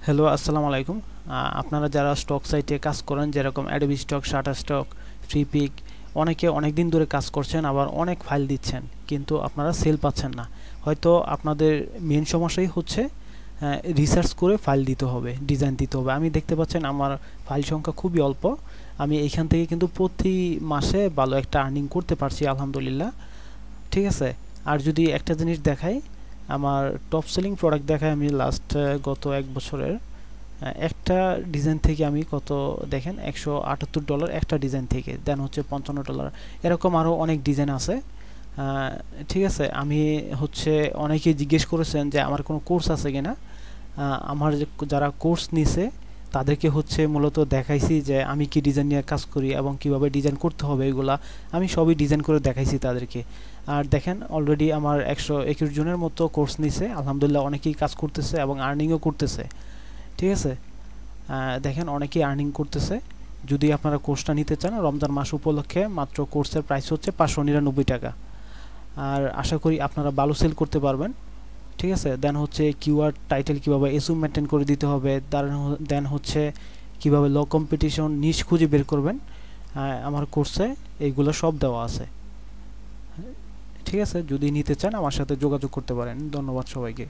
Hello, আসসালামু আলাইকুম। আপনারা যারা স্টক সাইটে কাজ করেন, যেরকম অ্যাডোবি স্টক, শাটারস্টক, ফ্রিপিক, অনেকে অনেক দিন ধরে কাজ করছেন, আবার অনেক ফাইল দিচ্ছেন, কিন্তু আপনারা সেল পাচ্ছেন না। হয়তো আপনাদের মেন সমস্যাই হচ্ছে রিসার্চ করে ফাইল দিতে হবে, ডিজাইন দিতে হবে। আমি দেখতে পাচ্ছেন আমার ফাইল সংখ্যা খুবই অল্প। আমি এইখান থেকে কিন্তু প্রতি মাসে ভালো একটা আর্নিং করতে পারছি, আলহামদুলিল্লাহ। ঠিক আছে। আর যদি একটা জিনিস দেখাই, আমার টপ সেলিং প্রোডাক্ট দেখায়, আমি লাস্ট গত এক বছরের একটা ডিজাইন থেকে আমি কত দেখেন, $178 একটা ডিজাইন থেকে, দেন হচ্ছে $55। এরকম আরও অনেক ডিজাইন আছে। ঠিক আছে। আমি হচ্ছে অনেকেই জিজ্ঞেস করেছেন যে আমার কোনো কোর্স আছে কিনা। আমার যারা কোর্স নিছে তাদেরকে হচ্ছে মূলত দেখাইছি যে আমি কি ডিজাইন নিয়ে কাজ করি এবং কিভাবে ডিজাইন করতে হবে, এগুলা আমি সবই ডিজাইন করে দেখাইছি তাদেরকে। আর দেখেন, অলরেডি আমার 121 জনের মতো কোর্স নিছে, আলহামদুলিল্লাহ। অনেকেই কাজ করতেছে এবং আর্নিংও করতেছে। ঠিক আছে। দেখেন, অনেকেই আর্নিং করতেছে। যদি আপনারা কোর্সটা নিতে চান, রমজান মাস উপলক্ষে মাত্র কোর্সের প্রাইস হচ্ছে $599। আর আশা করি আপনারা ভালো সেল করতে পারবেন। ঠিক আছে। দেন হচ্ছে কিওয়ার্ড টাইটেল কীভাবে এসইও মেনটেন করে দিতে হবে, দেন হচ্ছে কীভাবে লো কম্পিটিশন নিশ খুঁজে বের করবেন, আমার কোর্সে এইগুলো সব দেওয়া আছে। ঠিক আছে। যদি নিতে চান আমার সাথে যোগাযোগ করতে পারেন। ধন্যবাদ সবাইকে।